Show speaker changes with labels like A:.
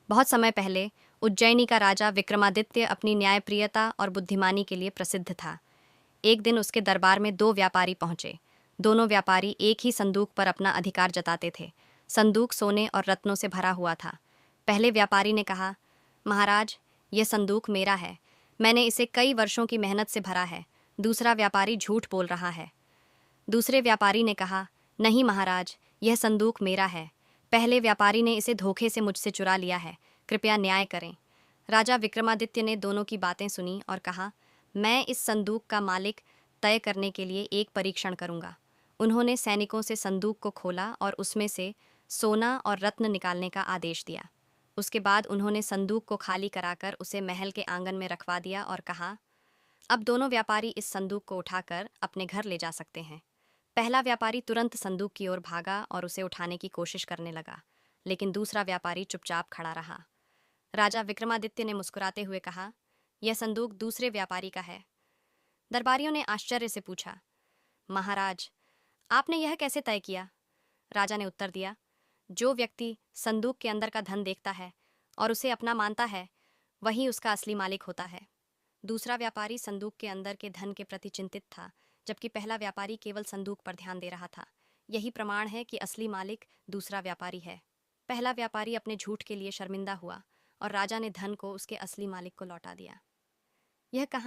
A: बहुत समय पहले उज्जैनी का राजा विक्रमादित्य अपनी न्यायप्रियता और बुद्धिमानी के लिए प्रसिद्ध था। एक दिन उसके दरबार में दो व्यापारी पहुंचे। दोनों व्यापारी एक ही संदूक पर अपना अधिकार जताते थे। संदूक सोने और रत्नों से भरा हुआ था। पहले व्यापारी ने कहा, महाराज, यह संदूक मेरा है। मैंने इसे कई वर्षों की मेहनत से भरा है। दूसरा व्यापारी झूठ बोल रहा है। दूसरे व्यापारी ने कहा, नहीं महाराज, यह संदूक मेरा है। पहले व्यापारी ने इसे धोखे से मुझसे चुरा लिया है। कृपया न्याय करें। राजा विक्रमादित्य ने दोनों की बातें सुनी और कहा, मैं इस संदूक का मालिक तय करने के लिए एक परीक्षण करूंगा। उन्होंने सैनिकों से संदूक को खोला और उसमें से सोना और रत्न निकालने का आदेश दिया। उसके बाद उन्होंने संदूक को खाली कराकर उसे महल के आंगन में रखवा दिया और कहा, अब दोनों व्यापारी इस संदूक को उठाकर अपने घर ले जा सकते हैं। पहला व्यापारी तुरंत संदूक की ओर भागा और उसे उठाने की कोशिश करने लगा, लेकिन दूसरा व्यापारी चुपचाप खड़ा रहा। राजा विक्रमादित्य ने मुस्कुराते हुए कहा, यह संदूक दूसरे व्यापारी का है। दरबारियों ने आश्चर्य से पूछा, महाराज, आपने यह कैसे तय किया? राजा ने उत्तर दिया, जो व्यक्ति संदूक के अंदर का धन देखता है और उसे अपना मानता है, वही उसका असली मालिक होता है। दूसरा व्यापारी संदूक के अंदर के धन के प्रति चिंतित था, जबकि पहला व्यापारी केवल संदूक पर ध्यान दे रहा था। यही प्रमाण है कि असली मालिक दूसरा व्यापारी है। पहला व्यापारी अपने झूठ के लिए शर्मिंदा हुआ और राजा ने धन को उसके असली मालिक को लौटा दिया। यह कहानी